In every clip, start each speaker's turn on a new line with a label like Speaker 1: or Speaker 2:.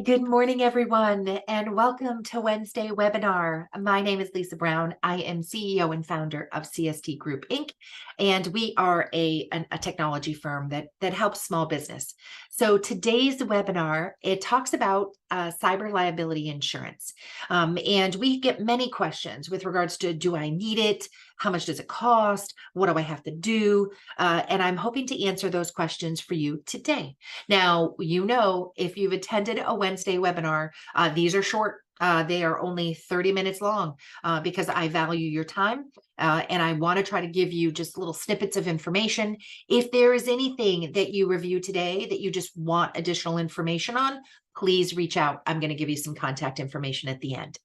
Speaker 1: Good morning, everyone, and welcome to Wednesday webinar. My name is Lisa Brown. I am CEO and founder of CST Group, Inc., and we are a technology firm that helps small business. So today's webinar, it talks about cyber liability insurance. And we get many questions with regards to, do I need it? How much does it cost? What do I have to do? And I'm hoping to answer those questions for you today. Now, if you've attended a Wednesday webinar, these are short. They are only 30 minutes long because I value your time and I want to try to give you just little snippets of information. If there is anything that you review today that you just want additional information on, please reach out. I'm going to give you some contact information at the end.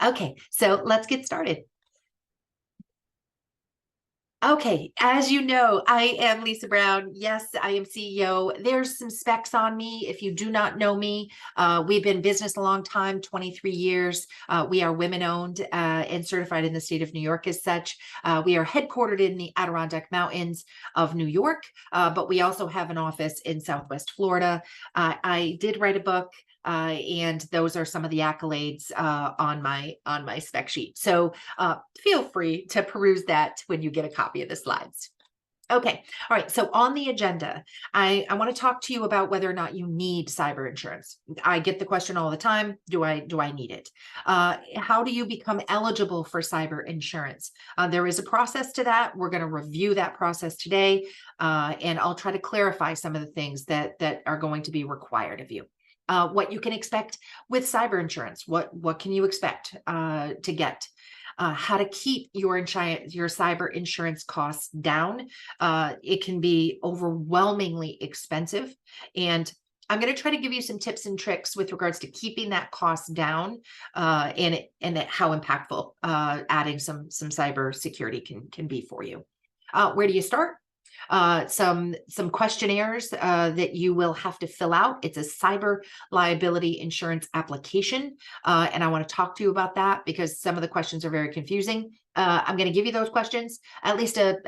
Speaker 1: Okay, so let's get started. Okay, as you know, I am Lisa Brown. Yes, I am CEO. There's some specs on me. If you do not know me, we've been in business a long time, 23 years. We are women-owned and certified in the state of New York as such. We are headquartered in the Adirondack Mountains of New York, but we also have an office in Southwest Florida. I did write a book. And those are some of the accolades on my spec sheet. So feel free to peruse that when you get a copy of the slides. Okay, all right. So on the agenda, I want to talk to you about whether or not you need cyber insurance. I get the question all the time. Do I need it? How do you become eligible for cyber insurance? There is a process to that. We're going to review that process today, and I'll try to clarify some of the things that are going to be required of you. What you can expect with cyber insurance, what can you expect to get, how to keep your cyber insurance costs down. It can be overwhelmingly expensive, and I'm going to try to give you some tips and tricks with regards to keeping that cost down, and how impactful adding some cyber security can be for you. Where do you start? Some questionnaires that you will have to fill out. It's a cyber liability insurance application, and I want to talk to you about that because some of the questions are very confusing. I'm going to give you those questions, at least a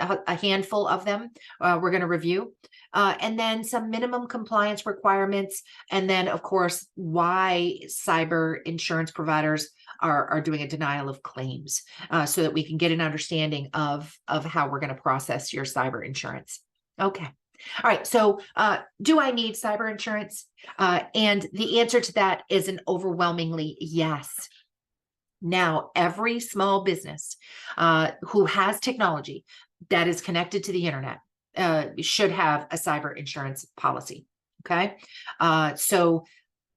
Speaker 1: handful of them. We're going to review. And then some minimum compliance requirements. And then, of course, why cyber insurance providers are doing a denial of claims so that we can get an understanding of how we're going to process your cyber insurance. Okay. All right. So do I need cyber insurance? And the answer to that is an overwhelmingly yes. Now, every small business who has technology that is connected to the internet should have a cyber insurance policy. Okay. So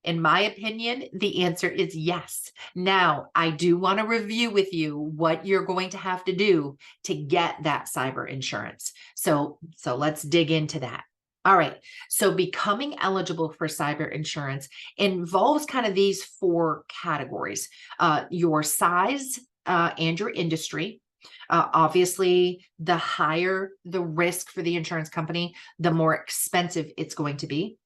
Speaker 1: in my opinion, the answer is yes. Now, I do want to review with you what you're going to have to do to get that cyber insurance. So let's dig into that. All right. So becoming eligible for cyber insurance involves kind of these four categories: your size and your industry. Obviously, the higher the risk for the insurance company, the more expensive it's going to be.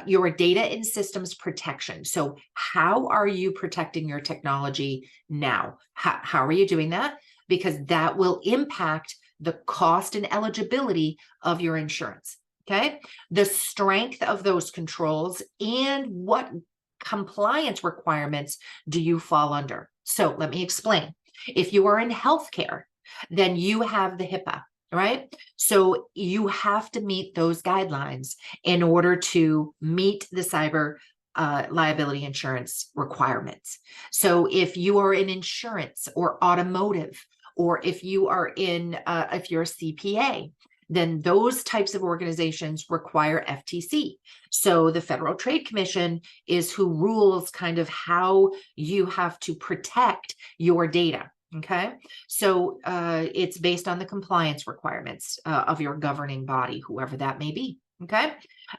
Speaker 1: Your data and systems protection. So how are you protecting your technology now? How are you doing that? Because that will impact the cost and eligibility of your insurance. Okay. The strength of those controls and what compliance requirements do you fall under? So let me explain. If you are in healthcare, then you have the HIPAA, right? So you have to meet those guidelines in order to meet the cyber liability insurance requirements. So if you are in insurance or automotive, or if you are if you're a CPA, then those types of organizations require FTC. So the Federal Trade Commission is who rules kind of how you have to protect your data. Okay, so it's based on the compliance requirements of your governing body, whoever that may be. Okay,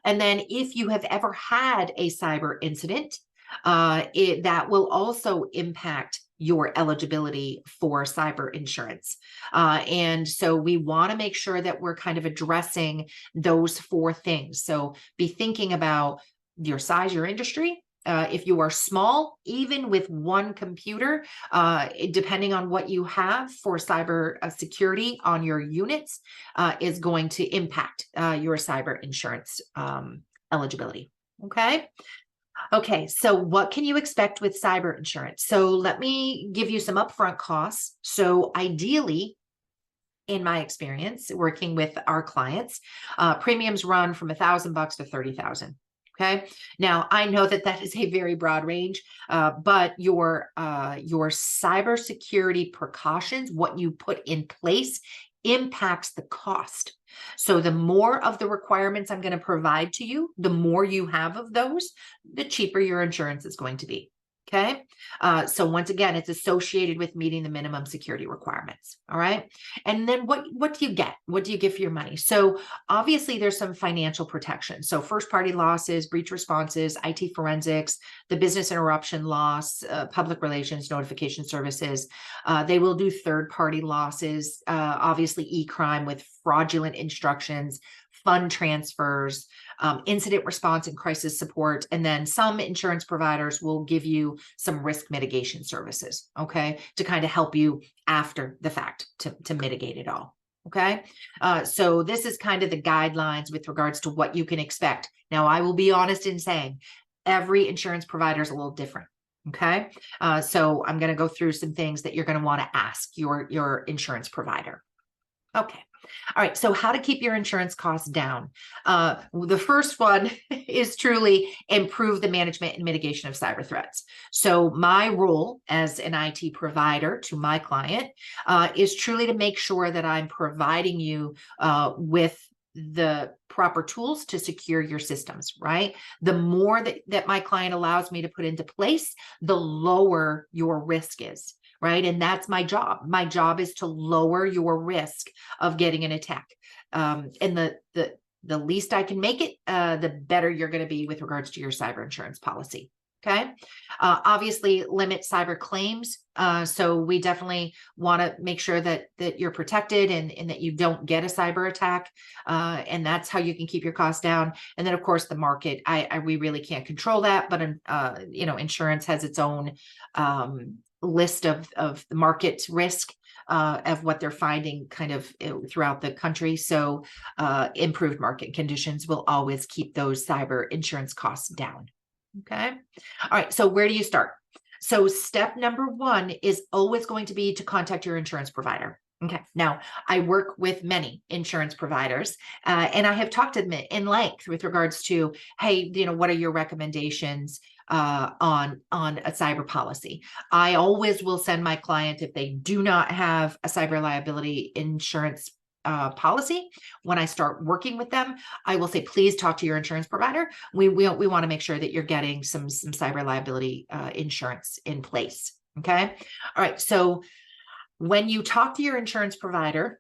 Speaker 1: and then if you have ever had a cyber incident, that will also impact your eligibility for cyber insurance. And so we want to make sure that we're kind of addressing those four things. So be thinking about your size, your industry. If you are small, even with one computer, depending on what you have for cyber security on your units, is going to impact your cyber insurance eligibility. Okay. Okay, so what can you expect with cyber insurance? So let me give you some upfront costs. So ideally, in my experience working with our clients, premiums run from $1,000 to 30,000. Okay. Now I know that that is a very broad range, but your cybersecurity precautions, what you put in place, impacts the cost. So the more of the requirements I'm going to provide to you, the more you have of those, the cheaper your insurance is going to be. Okay. So once again, it's associated with meeting the minimum security requirements. All right. And then what do you get? What do you get for your money? So obviously there's some financial protection. So first party losses, breach responses, IT forensics, the business interruption loss, public relations, notification services. They will do third party losses, obviously e-crime with fraudulent instructions, fund transfers, incident response and crisis support. And then some insurance providers will give you some risk mitigation services, okay, to kind of help you after the fact to mitigate it all. Okay. So this is kind of the guidelines with regards to what you can expect. Now, I will be honest in saying every insurance provider is a little different. Okay. So I'm going to go through some things that you're going to want to ask your insurance provider. Okay. All right. So how to keep your insurance costs down. The first one is truly improve the management and mitigation of cyber threats. So my role as an IT provider to my client is truly to make sure that I'm providing you with the proper tools to secure your systems, right? The more that my client allows me to put into place, the lower your risk is. Right. And that's my job. My job is to lower your risk of getting an attack. And the least I can make it, the better you're going to be with regards to your cyber insurance policy. Okay. Obviously limit cyber claims. So we definitely want to make sure that you're protected and that you don't get a cyber attack. And that's how you can keep your costs down. And then of course the market, we really can't control that, but insurance has its own list of the market risk of what they're finding kind of throughout the country. So improved market conditions will always keep those cyber insurance costs down. Okay. All right. So where do you start? So step number one is always going to be to contact your insurance provider. Okay. Now, I work with many insurance providers, and I have talked to them in length with regards to, hey, what are your recommendations on a cyber policy? I always will send my client, if they do not have a cyber liability insurance policy, when I start working with them, I will say, please talk to your insurance provider. We want to make sure that you're getting some cyber liability insurance in place. Okay. All right. So when you talk to your insurance provider,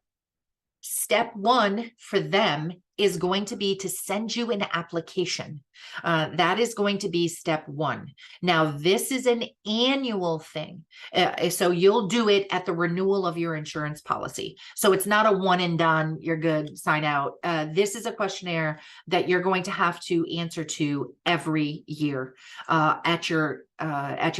Speaker 1: step one for them is going to be to send you an application. That is going to be step one. Now, this is an annual thing. So you'll do it at the renewal of your insurance policy. So it's not a one and done, you're good, sign out. This is a questionnaire that you're going to have to answer to every year at your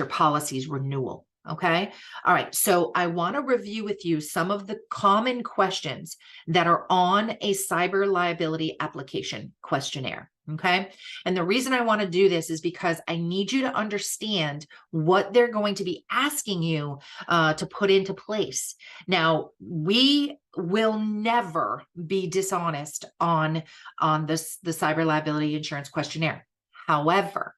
Speaker 1: policy's renewal. Okay. All right. So I want to review with you some of the common questions that are on a cyber liability application questionnaire. Okay. And the reason I want to do this is because I need you to understand what they're going to be asking you to put into place. Now, we will never be dishonest on the cyber liability insurance questionnaire. However,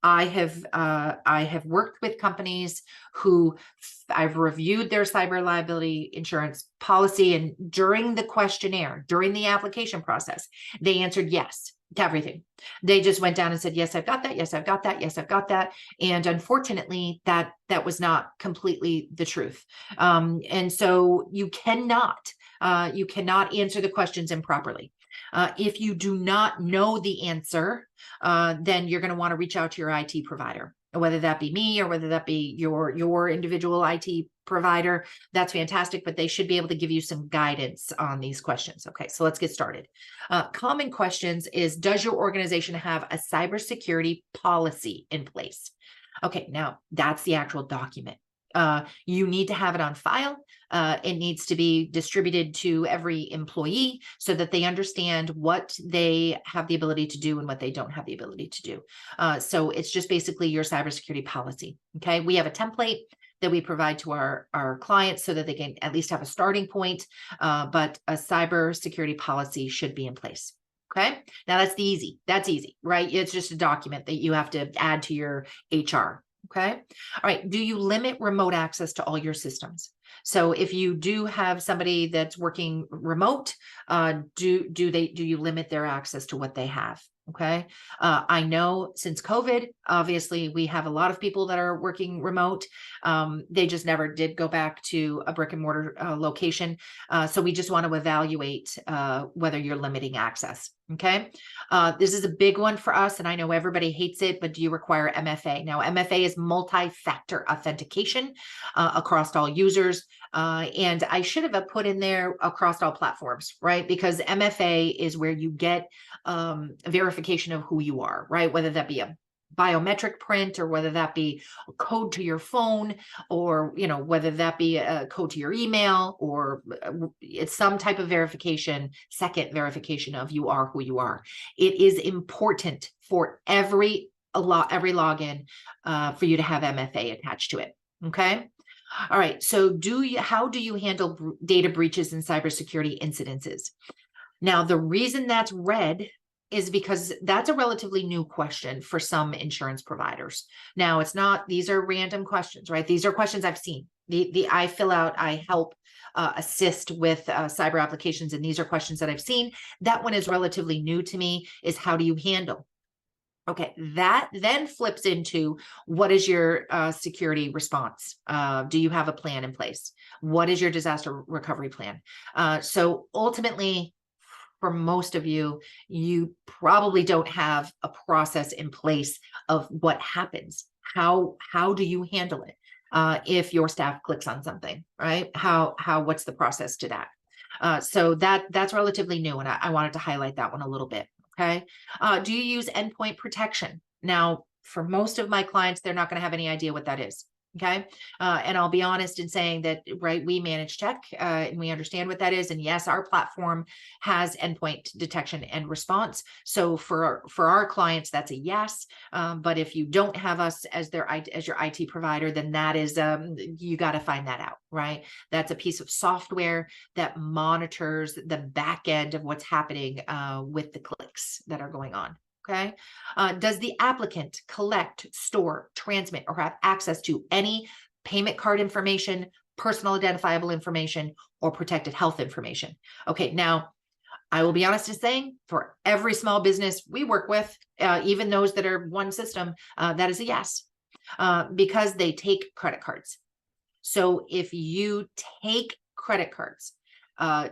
Speaker 1: I have worked with companies who I've reviewed their cyber liability insurance policy, and during the questionnaire, during the application process, they answered yes to everything. They just went down and said, yes, I've got that. Yes, I've got that. Yes, I've got that. And unfortunately, that was not completely the truth. And so you cannot answer the questions improperly. If you do not know the answer, then you're going to want to reach out to your IT provider, whether that be me or whether that be your individual IT provider. That's fantastic, but they should be able to give you some guidance on these questions. Okay, so let's get started. Common questions is, does your organization have a cybersecurity policy in place? Okay, now that's the actual document. You need to have it on file. It needs to be distributed to every employee so that they understand what they have the ability to do and what they don't have the ability to do. So it's just basically your cybersecurity policy. Okay. We have a template that we provide to our clients so that they can at least have a starting point, but a cybersecurity policy should be in place. Okay. Now that's easy, right? It's just a document that you have to add to your HR. Okay. All right. Do you limit remote access to all your systems? So if you do have somebody that's working remote, do you limit their access to what they have? Okay. I know since COVID, obviously we have a lot of people that are working remote. They just never did go back to a brick and mortar location. So we just want to evaluate whether you're limiting access. Okay. This is a big one for us, and I know everybody hates it, but do you require MFA? Now, MFA is multi-factor authentication across all users. And I should have put in there across all platforms, right? Because MFA is where you get verification of who you are, right? Whether that be a biometric print or whether that be a code to your phone, or whether that be a code to your email, or it's some type of verification, second verification of you are who you are. It is important for every login for you to have MFA attached to it. Okay. All right. So how do you handle data breaches and cybersecurity incidences? Now, the reason that's red is because that's a relatively new question for some insurance providers. Now, these are random questions, right? These are questions I've seen. I fill out, I help assist with cyber applications, and these are questions that I've seen. That one is relatively new to me, is how do you handle? Okay, that then flips into what is your security response? Do you have a plan in place? What is your disaster recovery plan? So ultimately, for most of you, you probably don't have a process in place of what happens. How do you handle it if your staff clicks on something, right? What's the process to that? So that's relatively new, and I wanted to highlight that one a little bit. Okay. Do you use endpoint protection? Now, for most of my clients, they're not going to have any idea what that is. Okay. And I'll be honest in saying that, right, we manage tech and we understand what that is. And yes, our platform has endpoint detection and response. So for our clients, that's a yes. But if you don't have us as your IT provider, then that is, you got to find that out, right? That's a piece of software that monitors the back end of what's happening with the clicks that are going on. Okay. Does the applicant collect, store, transmit, or have access to any payment card information, personal identifiable information, or protected health information? Okay. Now, I will be honest in saying, for every small business we work with, even those that are one system, that is a yes, because they take credit cards. So if you take credit cards,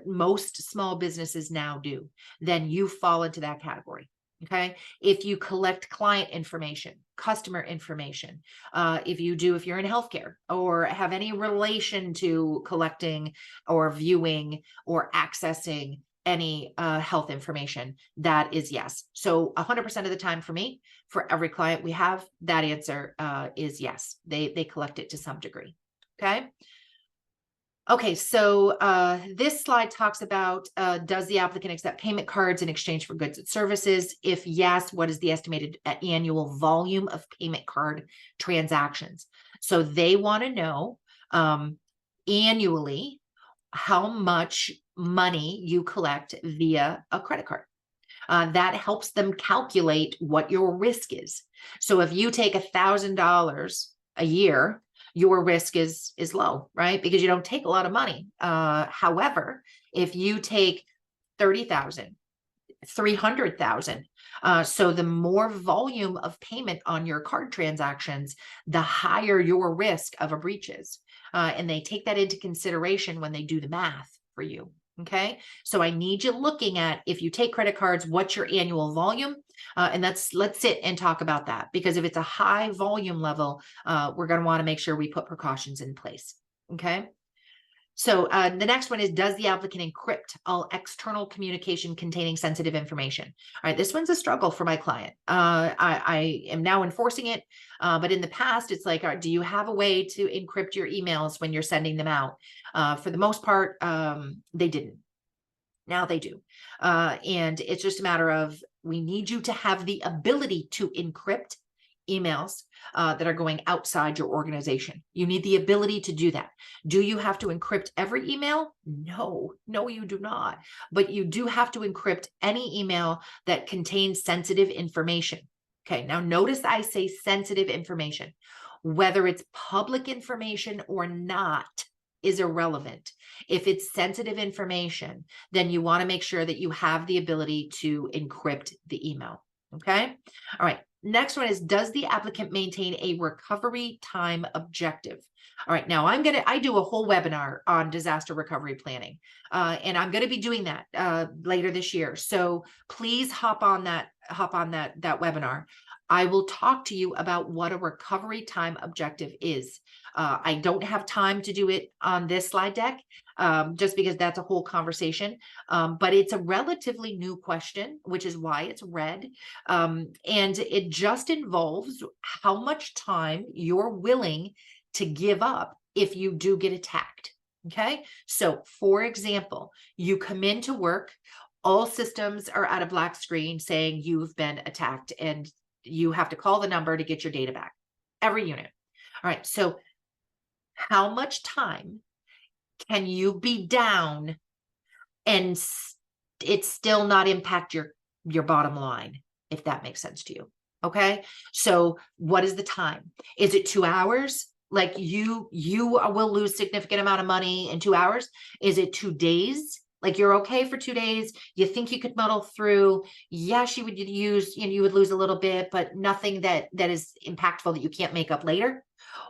Speaker 1: most small businesses now do, then you fall into that category. Okay. If you collect client information, customer information, if you're in healthcare or have any relation to collecting or viewing or accessing any health information, that is yes. So 100% of the time for me, for every client we have, that answer is yes. They collect it to some degree. Okay. Okay, so this slide talks about, does the applicant accept payment cards in exchange for goods and services? If yes, what is the estimated annual volume of payment card transactions? So they want to know annually how much money you collect via a credit card. That helps them calculate what your risk is. So if you take $1,000 a year, your risk is low, right? Because you don't take a lot of money. However, if you take 30,000, 300,000, so the more volume of payment on your card transactions, the higher your risk of a breach is. And they take that into consideration when they do the math for you. Okay. So I need you looking at, if you take credit cards, what's your annual volume? And let's sit and talk about that, because if it's a high volume level, we're going to want to make sure we put precautions in place. Okay. So the next one is, does the applicant encrypt all external communication containing sensitive information? All right, this one's a struggle for my client. I am now enforcing it, but in the past, it's like, do you have a way to encrypt your emails when you're sending them out? For the most part, they didn't. Now they do. And it's just a matter of, we need you to have the ability to encrypt emails that are going outside your organization. You need the ability to do that. Do you have to encrypt every email? No, you do not. But you do have to encrypt any email that contains sensitive information. Okay, now notice I say sensitive information. Whether it's public information or not is irrelevant. If it's sensitive information, then you want to make sure that you have the ability to encrypt the email. Okay. All right. Next one is, does the applicant maintain a recovery time objective? All right. Now I do a whole webinar on disaster recovery planning, and I'm going to be doing that later this year. So please hop on that webinar. I will talk to you about what a recovery time objective is. I don't have time to do it on this slide deck, just because that's a whole conversation. But it's a relatively new question, which is why it's red. And it just involves how much time you're willing to give up if you do get attacked. Okay. So for example, you come into work, all systems are at a black screen saying you've been attacked, and you have to call the number to get your data back. Every unit. All right. So how much time can you be down and it still not impact your bottom line, if that makes sense to you? Okay. So what is the time? Is it 2 hours? Like you will lose significant amount of money in 2 hours. Is it 2 days? Like you're okay for 2 days. You think you could muddle through. Yes, you would you would lose a little bit, but nothing that is impactful that you can't make up later.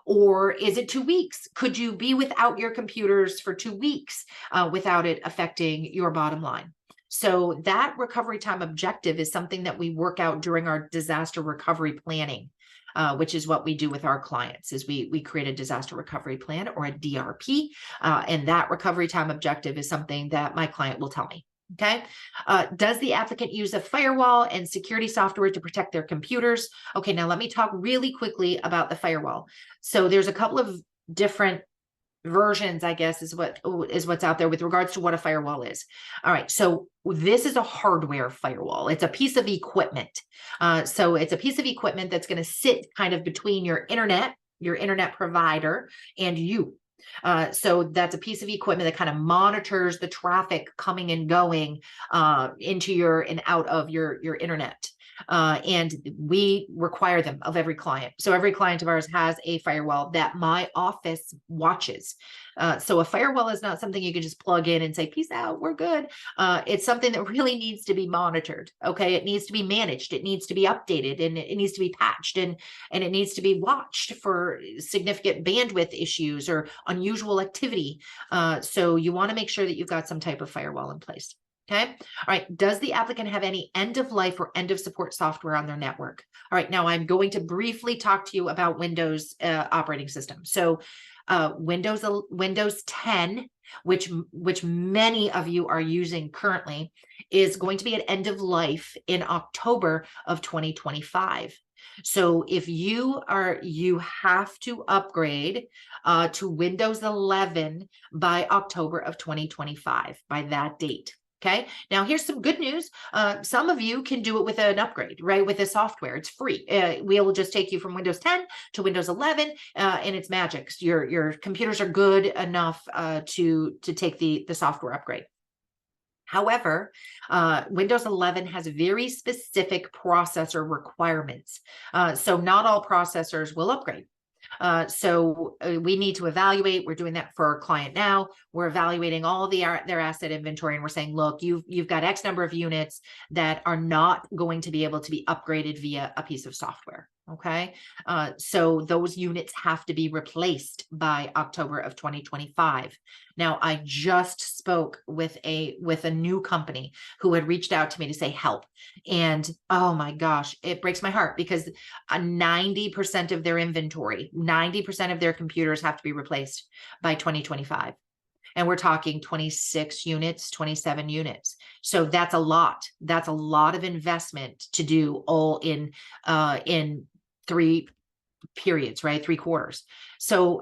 Speaker 1: Or is it 2 weeks? Could you be without your computers for 2 weeks without it affecting your bottom line? So that recovery time objective is something that we work out during our disaster recovery planning, which is what we do with our clients. Is we create a disaster recovery plan, or a DRP, and that recovery time objective is something that my client will tell me. Okay. Does the applicant use a firewall and security software to protect their computers? Okay, now let me talk really quickly about the firewall. So there's a couple of different versions, I guess, is what's out there with regards to what a firewall is. All right. So this is a hardware firewall. It's a piece of equipment. So it's a piece of equipment that's going to sit kind of between your internet provider, and you. So that's a piece of equipment that kind of monitors the traffic coming and going into and out of your internet. And we require them of every client. So every client of ours has a firewall that my office watches. So a firewall is not something you can just plug in and say, peace out, we're good. It's something that really needs to be monitored. Okay. It needs to be managed. It needs to be updated, and it needs to be patched, and it needs to be watched for significant bandwidth issues or unusual activity. So you want to make sure that you've got some type of firewall in place. Okay. All right. Does the applicant have any end of life or end of support software on their network? All right. Now I'm going to briefly talk to you about Windows operating system. So Windows 10, which many of you are using currently, is going to be at end of life in October of 2025. So if you have to upgrade to Windows 11 by October of 2025, by that date. Okay. Now here's some good news. Some of you can do it with an upgrade, right? With the software, it's free. We will just take you from Windows 10 to Windows 11, and it's magic. Your computers are good enough to take the software upgrade. However, Windows 11 has very specific processor requirements. So not all processors will upgrade. So we need to evaluate. We're doing that for our client now. We're evaluating all their asset inventory, and we're saying, look, you've got X number of units that are not going to be able to be upgraded via a piece of software. Okay. So those units have to be replaced by October of 2025. Now, I just spoke with a new company who had reached out to me to say help. And oh my gosh, it breaks my heart, because 90% of their inventory, 90% of their computers have to be replaced by 2025. And we're talking 26 units, 27 units. So that's a lot. That's a lot of investment to do all in 3 periods, right? 3 quarters. So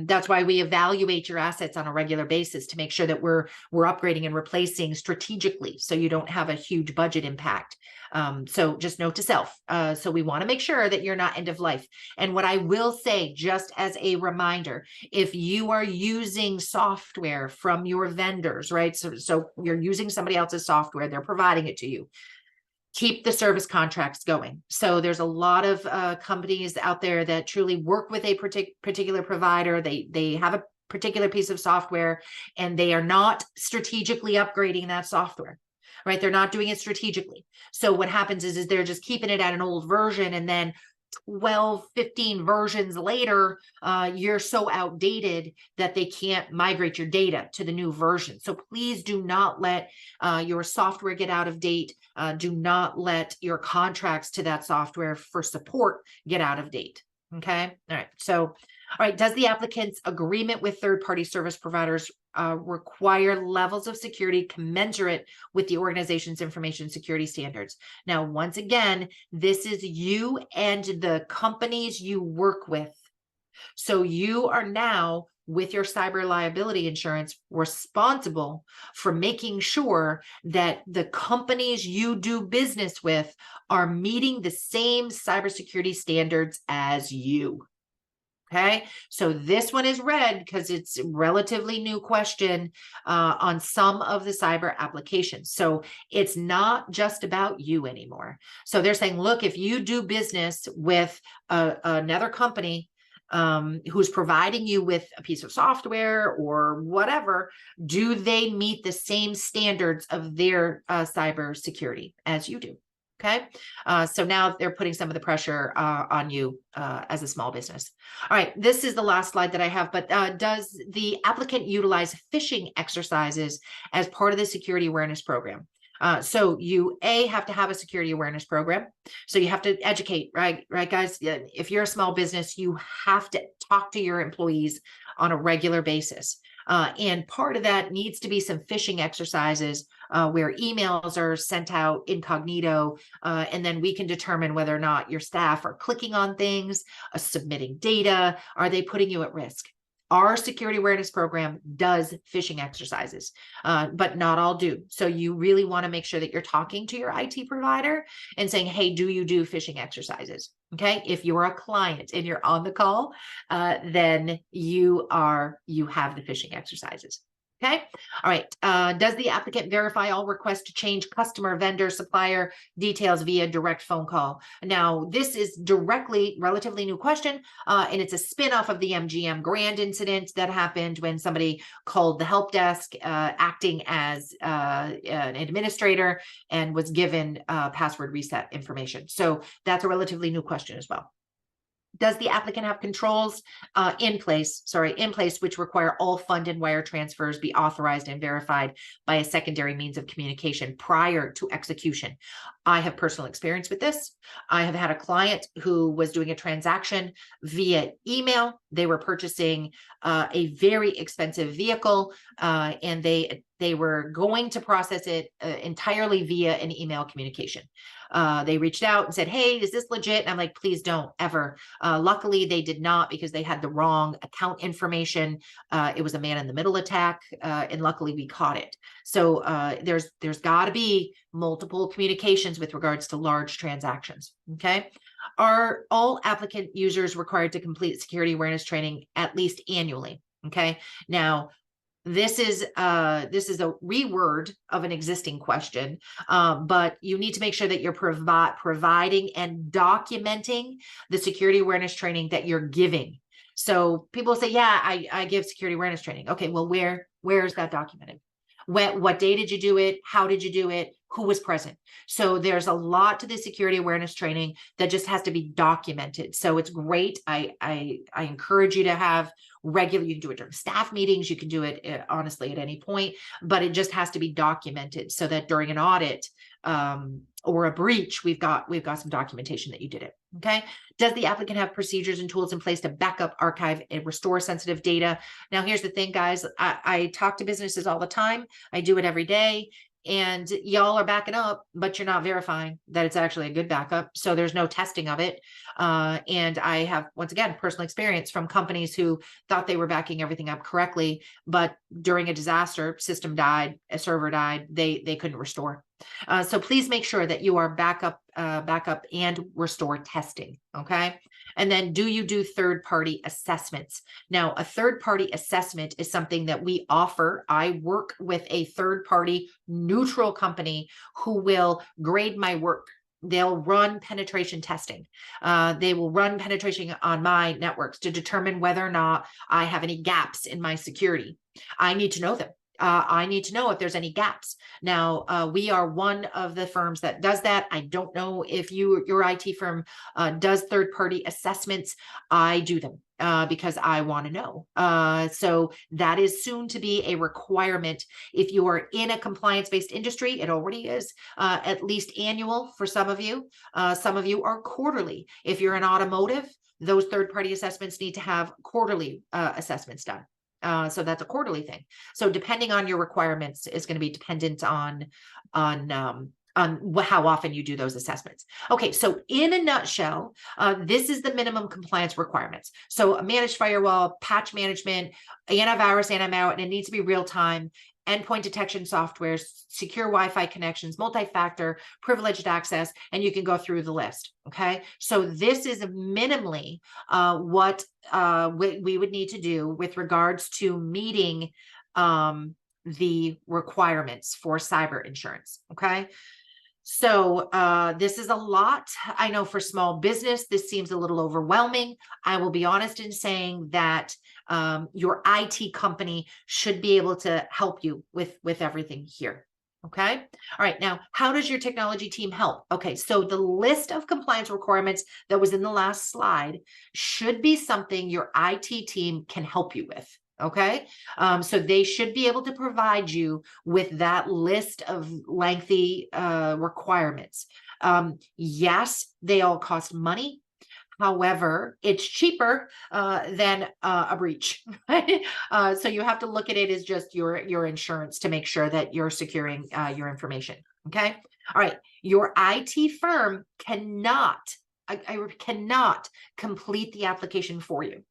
Speaker 1: that's why we evaluate your assets on a regular basis to make sure that we're upgrading and replacing strategically, so you don't have a huge budget impact. So just note to self. So we want to make sure that you're not end of life. And what I will say, just as a reminder, if you are using software from your vendors, right? So you're using somebody else's software, they're providing it to you, keep the service contracts going. So there's a lot of companies out there that truly work with a particular provider. They have a particular piece of software, and they are not strategically upgrading that software, right? They're not doing it strategically. So what happens is they're just keeping it at an old version, and then 12, 15 versions later, you're so outdated that they can't migrate your data to the new version. So please do not let your software get out of date. Do not let your contracts to that software for support get out of date. Okay. All right. So, all right. Does the applicant's agreement with third-party service providers require levels of security commensurate with the organization's information security standards? Now, once again, this is you and the companies you work with. So you are now, with your cyber liability insurance, responsible for making sure that the companies you do business with are meeting the same cybersecurity standards as you. Okay, so this one is red because it's a relatively new question on some of the cyber applications. So it's not just about you anymore. So they're saying, look, if you do business with another company who's providing you with a piece of software or whatever, do they meet the same standards of their cyber security as you do? Okay. So now they're putting some of the pressure on you as a small business. All right. This is the last slide that I have, but does the applicant utilize phishing exercises as part of the security awareness program? So you have to have a security awareness program. So you have to educate, right, guys? If you're a small business, you have to talk to your employees on a regular basis. And part of that needs to be some phishing exercises where emails are sent out incognito, and then we can determine whether or not your staff are clicking on things, submitting data. Are they putting you at risk? Our security awareness program does phishing exercises, but not all do. So you really want to make sure that you're talking to your IT provider and saying, hey, do you do phishing exercises? Okay. If you're a client and you're on the call, then you have the phishing exercises. Okay. All right. Does the applicant verify all requests to change customer, vendor, supplier details via direct phone call? Now, this is relatively new question, and it's a spin-off of the MGM Grand incident that happened when somebody called the help desk acting as an administrator and was given password reset information. So that's a relatively new question as well. Does the applicant have controls in place, which require all fund and wire transfers be authorized and verified by a secondary means of communication prior to execution? I have personal experience with this. I have had a client who was doing a transaction via email. They were purchasing a very expensive vehicle, and they were going to process it entirely via an email communication. They reached out and said, hey, is this legit? And I'm like, please don't ever. Luckily, they did not, because they had the wrong account information. It was a man-in-the-middle attack, and luckily we caught it. So there's got to be multiple communications with regards to large transactions. Okay. Are all applicant users required to complete security awareness training at least annually? Okay. Now, this is a reword of an existing question, but you need to make sure that you're providing and documenting the security awareness training that you're giving. So people say, yeah, I give security awareness training. Okay, well, where is that documented? What day did you do it? How did you do it? Who was present? So there's a lot to the security awareness training that just has to be documented. So it's great. I encourage you to have regular, you can do it during staff meetings. You can do it honestly at any point, but it just has to be documented so that during an audit, or a breach, we've got some documentation that you did it. Okay. Does the applicant have procedures and tools in place to back up, archive, and restore sensitive data? Now, here's the thing, guys. I talk to businesses all the time. I do it every day. And y'all are backing up, but you're not verifying that it's actually a good backup. So there's no testing of it. And I have, once again, personal experience from companies who thought they were backing everything up correctly, but during a disaster, system died, a server died, they couldn't restore. So please make sure that you are backup and restore testing. Okay. And then do you do third-party assessments? Now, a third-party assessment is something that we offer. I work with a third-party neutral company who will grade my work. They'll run penetration testing. They will run penetration on my networks to determine whether or not I have any gaps in my security. I need to know them. I need to know if there's any gaps. Now, we are one of the firms that does that. I don't know if your IT firm does third-party assessments. I do them because I want to know. So that is soon to be a requirement. If you are in a compliance-based industry, it already is at least annual for some of you. Some of you are quarterly. If you're in automotive, those third-party assessments need to have quarterly assessments done. So that's a quarterly thing. So depending on your requirements is going to be dependent on how often you do those assessments. Okay, so in a nutshell, this is the minimum compliance requirements. So a managed firewall, patch management, antivirus, anti-malware, and it needs to be real time. Endpoint detection software, secure Wi-Fi connections, multi-factor, privileged access, and you can go through the list. Okay, so this is minimally what we would need to do with regards to meeting the requirements for cyber insurance. Okay. So this is a lot. I know for small business, this seems a little overwhelming. I will be honest in saying that your IT company should be able to help you with everything here. Okay. All right. Now, how does your technology team help? Okay. So the list of compliance requirements that was in the last slide should be something your IT team can help you with. Okay. So they should be able to provide you with that list of lengthy requirements. Yes, they all cost money. However, it's cheaper than a breach. Right? So you have to look at it as just your insurance to make sure that you're securing your information. Okay. All right. Your IT firm cannot, I cannot complete the application for you.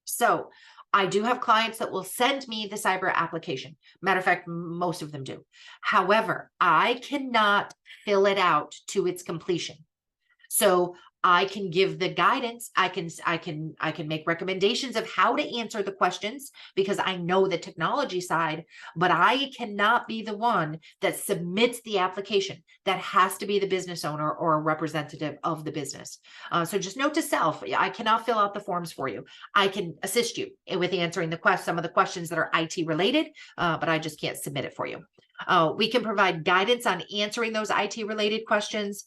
Speaker 1: So I do have clients that will send me the cyber application. Matter of fact, most of them do. However, I cannot fill it out to its completion. So I can give the guidance. I can make recommendations of how to answer the questions because I know the technology side, but I cannot be the one that submits the application. That has to be the business owner or a representative of the business. So just note to self, I cannot fill out the forms for you. I can assist you with answering some of the questions that are IT related, but I just can't submit it for you. We can provide guidance on answering those IT related questions.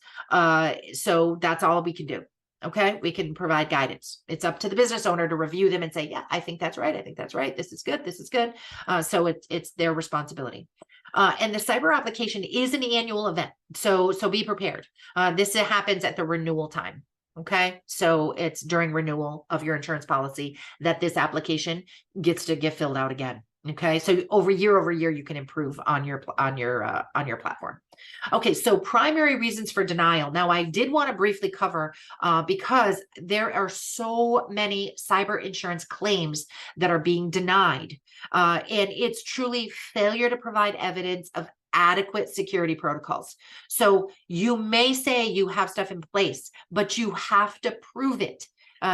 Speaker 1: So that's all we can do. Okay. We can provide guidance. It's up to the business owner to review them and say, yeah, I think that's right. I think that's right. This is good. This is good. So it's their responsibility. And the cyber application is an annual event. So be prepared. This happens at the renewal time. Okay. So it's during renewal of your insurance policy that this application gets to get filled out again. Okay. So over year, you can improve on your platform. Okay. So primary reasons for denial. Now I did want to briefly cover, because there are so many cyber insurance claims that are being denied. And it's truly failure to provide evidence of adequate security protocols. So you may say you have stuff in place, but you have to prove it.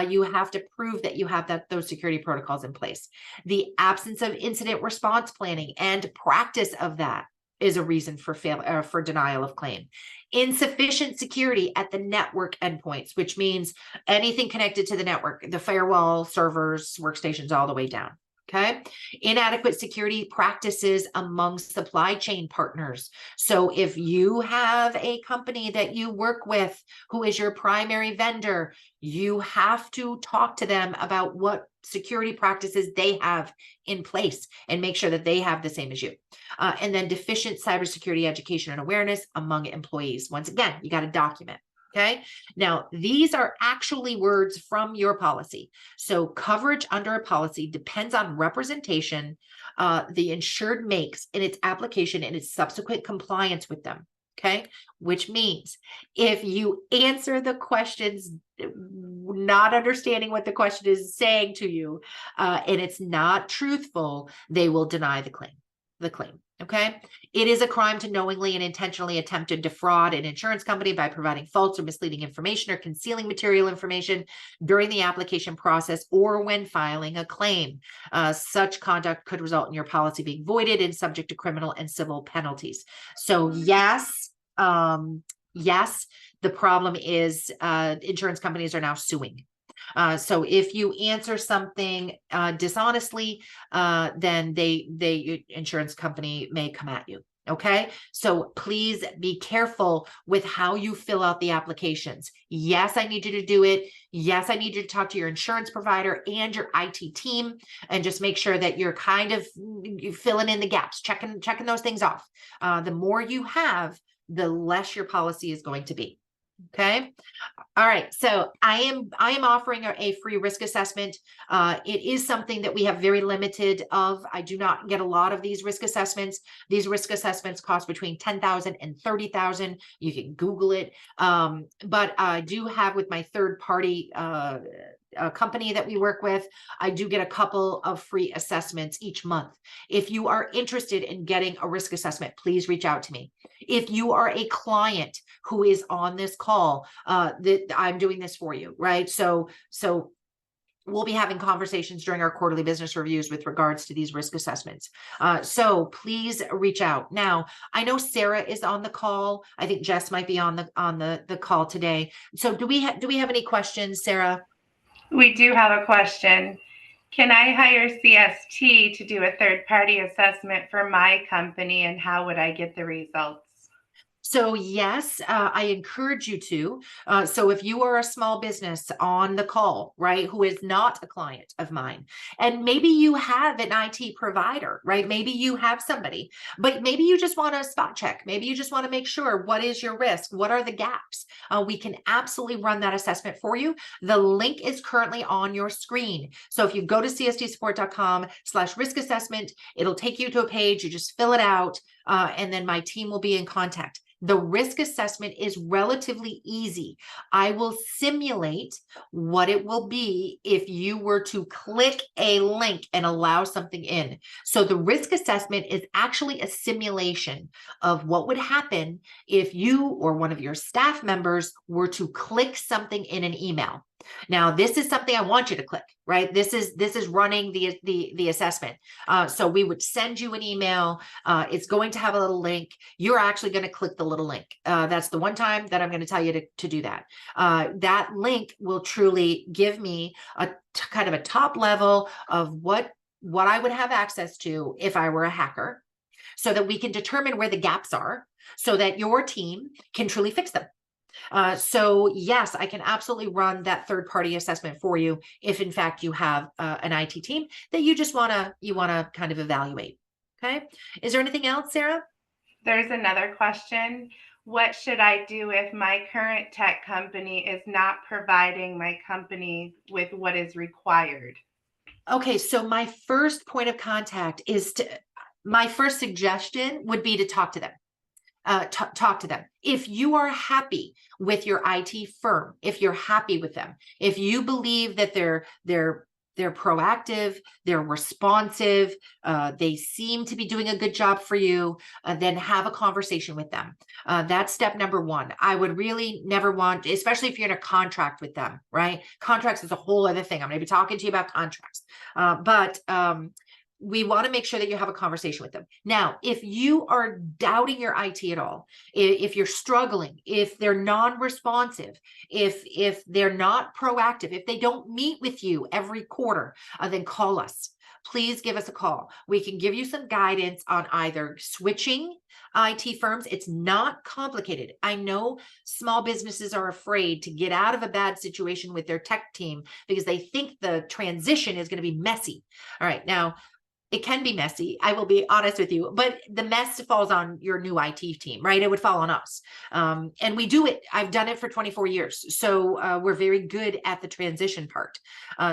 Speaker 1: You have to prove that you have those security protocols in place. The absence of incident response planning and practice of that is a reason for denial of claim. Insufficient security at the network endpoints, which means anything connected to the network, the firewall, servers, workstations, all the way down. Okay. Inadequate security practices among supply chain partners. So if you have a company that you work with who is your primary vendor, you have to talk to them about what security practices they have in place and make sure that they have the same as you. And then deficient cybersecurity education and awareness among employees. Once again, you got to document. Okay. Now, these are actually words from your policy. So coverage under a policy depends on representation the insured makes in its application and its subsequent compliance with them. Okay. Which means if you answer the questions not understanding what the question is saying to you, and it's not truthful, they will deny the claim. Okay. It is a crime to knowingly and intentionally attempt to defraud an insurance company by providing false or misleading information or concealing material information during the application process or when filing a claim. Such conduct could result in your policy being voided and subject to criminal and civil penalties. So yes, yes, the problem is insurance companies are now suing. So if you answer something dishonestly, then the insurance company may come at you. Okay. So please be careful with how you fill out the applications. Yes, I need you to do it. Yes, I need you to talk to your insurance provider and your IT team and just make sure that you're kind of filling in the gaps, checking those things off. The more you have, the less your policy is going to be. Okay. All right. So I am offering a free risk assessment. It is something that we have very limited of. I do not get a lot of these risk assessments. These risk assessments cost between $10,000 and $30,000. You can Google it. But I do have with my third party company that we work with, I do get a couple of free assessments each month. If you are interested in getting a risk assessment, please reach out to me. If you are a client who is on this call, that I'm doing this for you, right? So we'll be having conversations during our quarterly business reviews with regards to these risk assessments. So please reach out. Now, I know Sarah is on the call. I think Jess might be on the call today. So do we have any questions, Sarah?
Speaker 2: We do have a question. Can I hire CST to do a third-party assessment for my company, and how would I get the results?
Speaker 1: So yes, I encourage you to. So if you are a small business on the call, right, who is not a client of mine, and maybe you have an IT provider, right? Maybe you have somebody, but maybe you just want a spot check. Maybe you just want to make sure what is your risk? What are the gaps? We can absolutely run that assessment for you. The link is currently on your screen. So if you go to cstsupport.com/risk assessment, it'll take you to a page. You just fill it out, and then my team will be in contact. The risk assessment is relatively easy. I will simulate what it will be if you were to click a link and allow something in. So the risk assessment is actually a simulation of what would happen if you or one of your staff members were to click something in an email. Now, this is something I want you to click, right? This is running the assessment. So we would send you an email. It's going to have a little link. You're actually going to click the little link. That's the one time that I'm going to tell you to do that. That link will truly give me a kind of a top level of what I would have access to if I were a hacker, so that we can determine where the gaps are so that your team can truly fix them. So yes, I can absolutely run that third-party assessment for you if in fact you have an IT team that you just want to kind of evaluate. Okay. Is there anything else, Sarah?
Speaker 2: There's another question. What should I do if my current tech company is not providing my company with what is required?
Speaker 1: Okay, so my first point of contact my first suggestion would be to talk to them. Talk to them. If you are happy with your IT firm, if you're happy with them, if you believe that they're proactive, they're responsive, they seem to be doing a good job for you, then have a conversation with them. That's step number one. I would really never want, especially if you're in a contract with them, right? Contracts is a whole other thing. I'm going to be talking to you about contracts. But we want to make sure that you have a conversation with them. Now, if you are doubting your IT at all, if you're struggling, if they're non-responsive, if they're not proactive, if they don't meet with you every quarter, then call us. please give us a call. We can give you some guidance on either switching IT firms. It's not complicated. I know small businesses are afraid to get out of a bad situation with their tech team because they think the transition is going to be messy. All right. Now, it can be messy. I will be honest with you, but the mess falls on your new IT team, right? It would fall on us. And we do it. I've done it for 24 years. So we're very good at the transition part.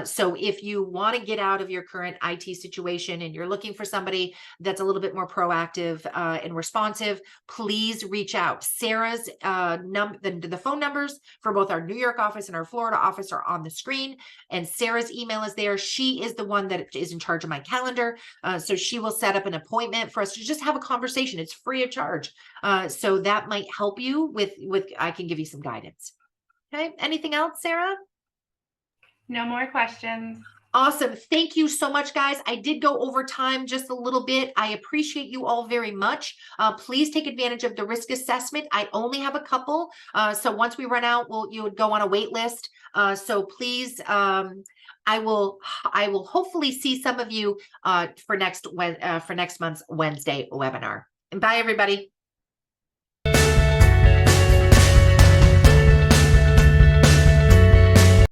Speaker 1: So if you want to get out of your current IT situation and you're looking for somebody that's a little bit more proactive and responsive, please reach out. Sarah's the phone numbers for both our New York office and our Florida office are on the screen. And Sarah's email is there. She is the one that is in charge of my calendar. So she will set up an appointment for us to just have a conversation. It's free of charge. So that might help you with, I can give you some guidance. Okay. Anything else, Sarah?
Speaker 2: No more questions.
Speaker 1: Awesome. Thank you so much, guys. I did go over time just a little bit. I appreciate you all very much. Please take advantage of the risk assessment. I only have a couple. So once we run out, you would go on a wait list. So please, I will hopefully see some of you for next month's Wednesday webinar. And bye, everybody.